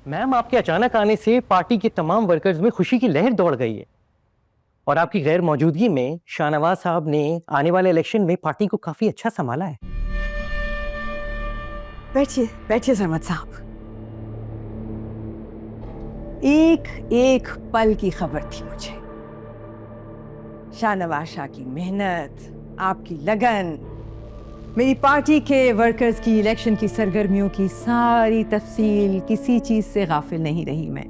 Ma'am, आपके अचानक आने से पार्टी के तमाम वर्कर्स में खुशी की लहर दौड़ गई है और आपकी गैर मौजूदगी में शाहनवाज साहब ने आने वाले इलेक्शन में पार्टी को काफी अच्छा संभाला है। बैठिए बैठिए सरमद साहब। एक एक पल की खबर थी मुझे। शाहनवाज शाह की मेहनत, आपकी लगन, मेरी पार्टी के वर्कर्स की इलेक्शन की सरगर्मियों की सारी तफसील, किसी चीज से गाफिल नहीं रही मैं।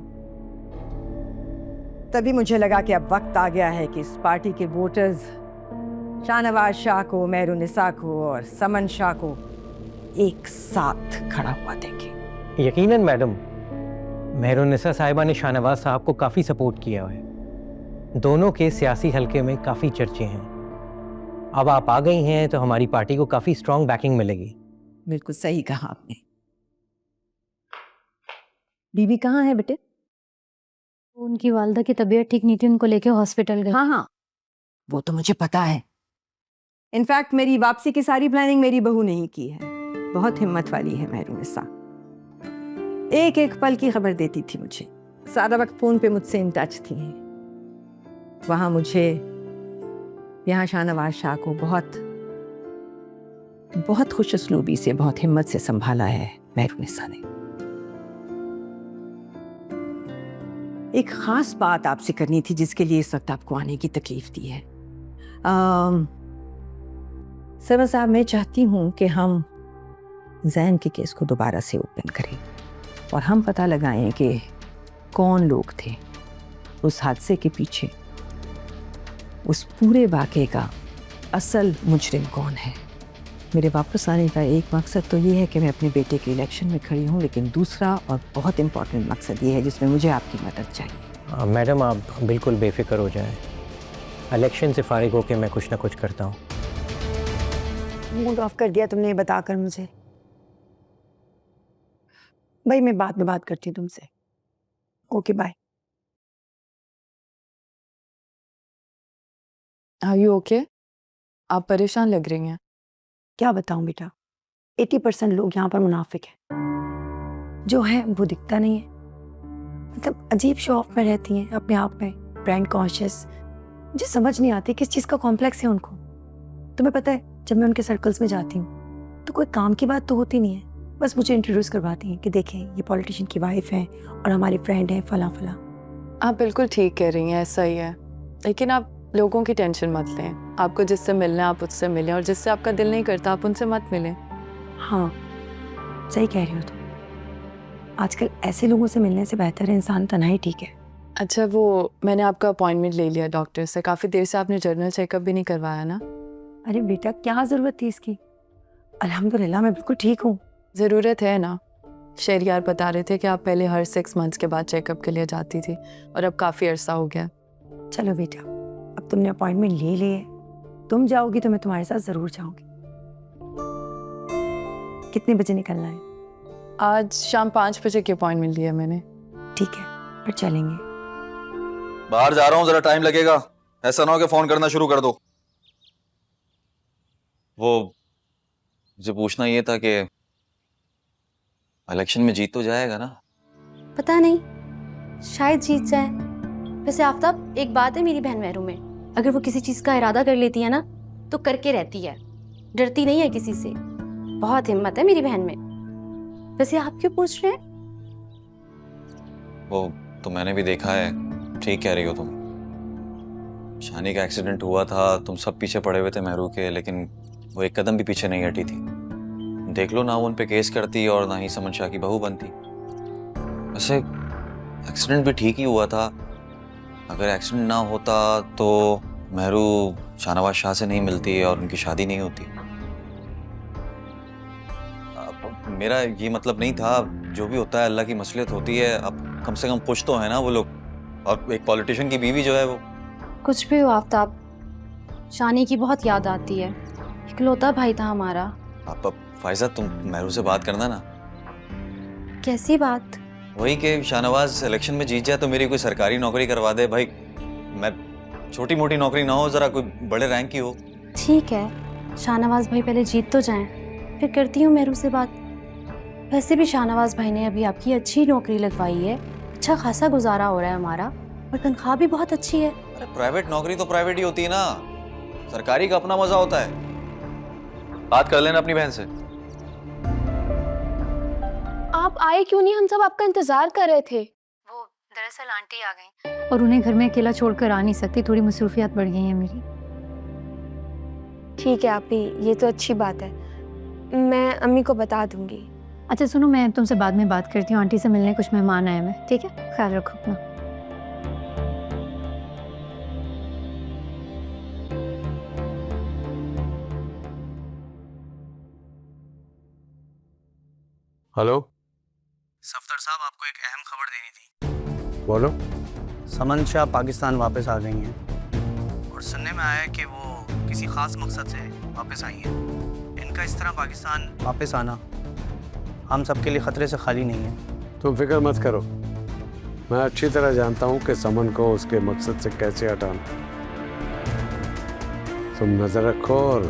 तभी मुझे लगा कि अब वक्त आ गया है कि इस पार्टी के वोटर्स शाहनवाज शाह को, मेहरुन्निसा को और समन शाह को एक साथ खड़ा हुआ देखें। यकीनन मैडम, मेहरुन्निसा साहिबा ने शाहनवाज साहब को काफी सपोर्ट किया है। दोनों के सियासी हलके में काफी चर्चे हैं। अब आप आ गई हैं तो हमारी पार्टी को काफी स्ट्रांग बैकिंग मिलेगी। बिल्कुल सही कहा आपने। बीबी कहाँ है बेटे? उनकी वालदा की तबीयत ठीक नहीं थी, उनको लेके हॉस्पिटल गए। हाँ हाँ, वो तो मुझे पता है। इनफैक्ट मेरी वापसी की सारी प्लानिंग मेरी बहू ने ही की है। बहुत हिम्मत वाली है मेहरुन्निसा। एक एक पल की खबर देती थी मुझे। सारा वक्त फोन पे मुझसे इन टच थी। वहां मुझे, यहाँ शाहनवाज शाह को बहुत बहुत खुश उसलूबी से, बहुत हिम्मत से संभाला है मेहरुन्निसा ने। एक खास बात आपसे करनी थी जिसके लिए इस वक्त आपको आने की तकलीफ दी है। सरमद साहब, मैं चाहती हूं कि हम जैन के केस को दोबारा से ओपन करें और हम पता लगाएं कि कौन लोग थे उस हादसे के पीछे, उस पूरे वाक़े का असल मुजरिम कौन है। मेरे वापस आने का एक मकसद तो ये है कि मैं अपने बेटे के इलेक्शन में खड़ी हूँ, लेकिन दूसरा और बहुत इम्पोर्टेंट मकसद ये है जिसमें मुझे आपकी मदद चाहिए। मैडम, आप बिल्कुल बेफिक्र हो जाएं। इलेक्शन से फारिग होकर मैं कुछ ना कुछ करता हूँ। मूड ऑफ कर दिया तुमने बताकर मुझे। भाई मैं बाद में बात करती हूँ तुमसे। Okay bye. Are you okay? आप परेशान लग रही हैं। क्या बताऊं बेटा, 80% लोग यहाँ पर मुनाफिक हैं। जो है वो दिखता नहीं है। मतलब अजीब शो ऑफ में रहती हैं, अपने आप में ब्रांड कॉन्शियस। मुझे समझ नहीं आती किस चीज़ का कॉम्प्लेक्स है उनको। तुम्हें पता है, जब मैं उनके सर्कल्स में जाती हूँ तो कोई काम की बात तो होती नहीं है, बस मुझे इंट्रोड्यूस करवाती हैं कि देखें ये पॉलिटिशियन की वाइफ है और हमारे फ्रेंड हैं फला फला। आप बिल्कुल ठीक कह रही हैं, ऐसा ही है। लेकिन आप लोगों की टेंशन मत लें। आपको जिससे मिलना है आप उससे मिलें, और जिससे आपका दिल नहीं करता आप उनसे मत मिलें। हाँ सही कह रही हो तुम। आजकल ऐसे लोगों से मिलने से बेहतर है इंसान तन्हाई ठीक है। अच्छा, वो मैंने आपका अपॉइंटमेंट ले लिया डॉक्टर से। काफ़ी देर से आपने जनरल चेकअप भी नहीं करवाया ना? अरे बेटा क्या ज़रूरत थी इसकी? अल्हम्दुलिल्लाह मैं बिल्कुल ठीक हूँ। ज़रूरत है ना। शहरियार बता रहे थे कि आप पहले हर 6 मंथ्स के बाद चेकअप के लिए जाती थी, और अब काफ़ी अरसा हो गया। चलो बेटा, अब तुमने अपॉइंटमेंट ले ली है, तुम जाओगी तो मैं तुम्हारे साथ ज़रूर जाऊंगी। कितने बजे निकलना है? आज शाम 5 बजे की अपॉइंटमेंट लिया मैंने। ठीक है, फिर चलेंगे। बाहर जा रहा हूँ, जरा टाइम लगेगा। ऐसा ना हो कि फोन करना शुरू कर दो। वो मुझे पूछना ये था कि इलेक्शन में जीत तो जाएगा ना? पता नहीं, शायद जीत जाए। वैसे आफ्ताब, एक बात है मेरी बहन मेहरू में, अगर वो किसी चीज का इरादा कर लेती है ना तो करके रहती है, डरती नहीं है किसी से। बहुत हिम्मत है मेरी बहन में। वैसे आप क्यों पूछ रहे हैं? वो तो मैंने भी देखा है। ठीक कह रही हो तुम। शानी का एक्सीडेंट हुआ था, तुम सब पीछे पड़े हुए थे मेहरू के, लेकिन वो एक कदम भी पीछे नहीं हटी थी। देख लो, ना वो उन पे केस करती और ना ही समन शाह की बहू बनती। वैसे एक्सीडेंट भी ठीक ही हुआ था। अगर एक्सीडेंट ना होता तो मेहरू शाहनवाज शाह से नहीं मिलती और उनकी शादी नहीं होती। मेरा ये मतलब नहीं था, जो भी होता है अल्लाह की मसलियत होती है। अब कम से कम खुश तो है ना वो लोग। और एक पॉलिटिशियन की बीवी जो है वो। कुछ भी हो आफ्ताब, शानी की बहुत याद आती है। इकलौता भाई था हमारा। अब फायजा, तुम मेहरू से बात करना ना। कैसी बात? वही कि शाहनवाज इलेक्शन में जीत जाए तो मेरी कोई सरकारी नौकरी करवा दे। भाई मैं छोटी मोटी नौकरी ना हो, जरा कोई बड़े रैंक की हो। ठीक है, शाहनवाज भाई पहले जीत तो जाएं, फिर करती हूँ मेहरू से बात। वैसे भी शाहनवाज भाई ने अभी आपकी अच्छी नौकरी लगवाई है, अच्छा खासा गुजारा हो रहा है हमारा, और तनख्वाह भी बहुत अच्छी है। अरे प्राइवेट नौकरी तो प्राइवेट ही होती है ना, सरकारी का अपना मजा होता है। बात कर लेना अपनी बहन से। आप आए क्यों नहीं? हम सब आपका इंतजार कर रहे थे। वो दरअसल आंटी आ गई और उन्हें घर में अकेला छोड़कर आ नहीं सकती, थोड़ी मसरूफियात बढ़ गई हैं मेरी। ठीक है आप ही, ये तो अच्छी बात है, मैं अम्मी को बता दूंगी। अच्छा सुनो, मैं तुमसे बाद में बात करती हूँ, आंटी से मिलने कुछ मेहमान आए हैं, ठीक है? ख्याल रखो अपना। हेलो सफदर साहब, आपको एक अहम खबर देनी थी। बोलो। समन शाह पाकिस्तान वापस आ गई हैं और सुनने में आया है कि वो किसी ख़ास मकसद से वापस आई हैं। इनका इस तरह पाकिस्तान वापस आना हम सब के लिए ख़तरे से खाली नहीं है। तुम फिक्र मत करो, मैं अच्छी तरह जानता हूँ कि समन को उसके मकसद से कैसे हटाना। तुम नज़र रखो और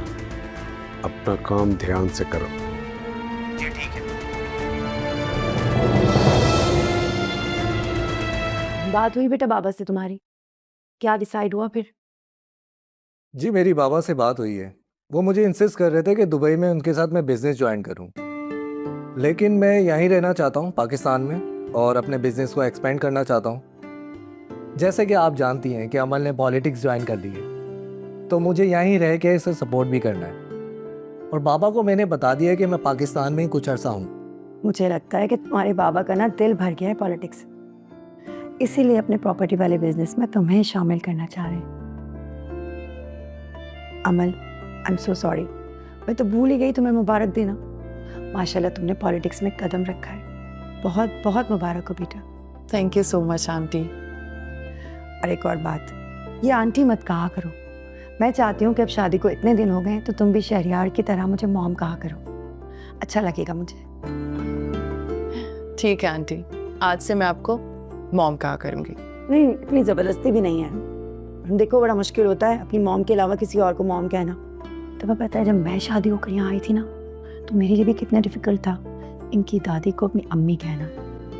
अपना काम ध्यान से करो। जी ठीक है। बात हुई बेटा बाबा से तुम्हारी? क्या डिसाइड हुआ फिर? जी मेरी बाबा से बात हुई है। वो मुझे इंसिस्ट कर रहे थे कि दुबई में उनके साथ मैं बिज़नेस ज्वाइन करूं, लेकिन मैं यहीं रहना चाहता हूं पाकिस्तान में और अपने बिज़नेस को एक्सपेंड करना चाहता हूं। जैसे कि आप जानती हैं कि अमल ने पॉलिटिक्स ज्वाइन कर ली है, तो मुझे यहीं रह के इसे सपोर्ट भी करना है। और बाबा को मैंने बता दिया कि मैं पाकिस्तान में ही कुछ अर्सा हूँ। मुझे लगता है कि तुम्हारे बाबा का ना दिल भर गया है पॉलिटिक्स, इसीलिए अपने प्रॉपर्टी वाले बिजनेस में तुम्हें शामिल करना चाह रहे हैं। अमल, आई एम सो सॉरी, मैं तो भूल ही गई तुम्हें मुबारक देना। माशाल्लाह तुमने पॉलिटिक्स में कदम रखा है, बहुत बहुत मुबारक हो बेटा। Thank you so much aunty. और एक और बात, ये आंटी मत कहा करो। मैं चाहती हूँ कि अब शादी को इतने दिन हो गए हैं तो तुम भी शहरियार की तरह मुझे मॉम कहा करो, अच्छा लगेगा मुझे। ठीक है आंटी, आज से मैं आपको मॉम कहा करूँगी। नहीं, इतनी ज़बरदस्ती भी नहीं है। देखो बड़ा मुश्किल होता है अपनी मॉम के अलावा किसी और को मॉम कहना। तुम्हें पता है जब मैं शादी होकर यहाँ आई थी ना, तो मेरे लिए भी कितना डिफ़िकल्ट था इनकी दादी को अपनी अम्मी कहना,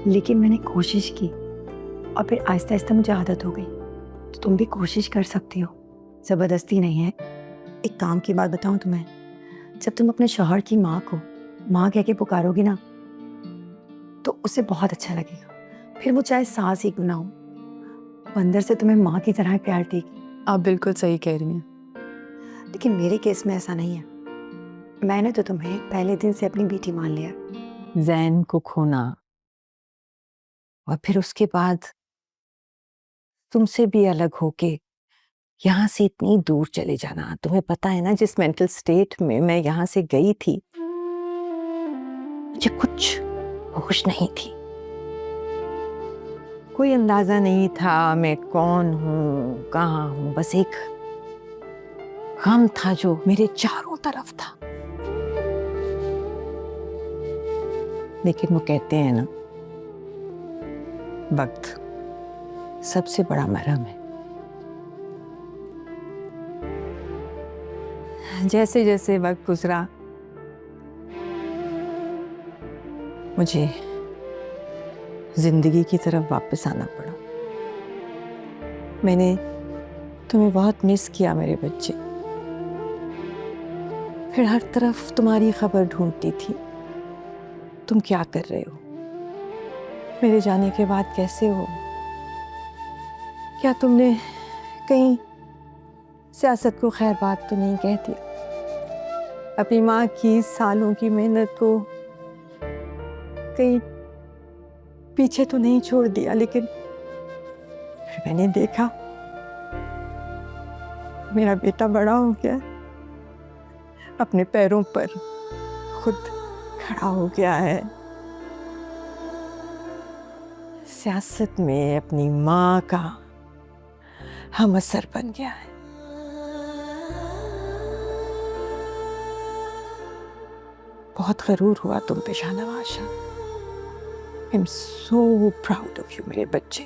लेकिन मैंने कोशिश की और फिर आहिस्ता आहिस्ता मुझे आदत हो गई। तो तुम भी कोशिश कर सकती हो, ज़बरदस्ती नहीं है। एक काम की बात बताऊँ तुम्हें, जब तुम अपने शौहर की माँ को माँ कह के पुकारोगी ना, तो उसे बहुत अच्छा लगेगा। फिर वो चाहे सास ही क्यों ना हो, वो अंदर से तुम्हें माँ की तरह प्यार देगी। आप बिल्कुल सही कह रही हैं। लेकिन मेरे केस में ऐसा नहीं है। मैंने तो तुम्हें पहले दिन से अपनी बेटी मान लिया। जैन को खोना और फिर उसके बाद तुमसे भी अलग होके यहाँ से इतनी दूर चले जाना, तुम्हें पता है ना जिस मेंटल स्टेट में मैं यहाँ से गई थी, मुझे कुछ होश नहीं थी, कोई अंदाजा नहीं था मैं कौन हूँ, कहाँ हूँ। बस एक गम था जो मेरे चारों तरफ था। लेकिन वो कहते हैं ना, वक्त सबसे बड़ा मरहम है। जैसे जैसे वक्त गुजरा, मुझे जिंदगी की तरफ वापस आना पड़ा। मैंने तुम्हें बहुत मिस किया मेरे बच्चे। फिर हर तरफ तुम्हारी खबर ढूंढती थी, तुम क्या कर रहे हो, मेरे जाने के बाद कैसे हो, क्या तुमने कहीं सियासत को खैर बात तो नहीं कहती, अपनी माँ की सालों की मेहनत को कहीं पीछे तो नहीं छोड़ दिया। लेकिन फिर मैंने देखा मेरा बेटा बड़ा हो गया, अपने पैरों पर खुद खड़ा हो गया है, सियासत में अपनी माँ का हम असर बन गया है। बहुत गरूर हुआ तुम पे Shahnawaz Shah. I am so proud of you मेरे बच्चे।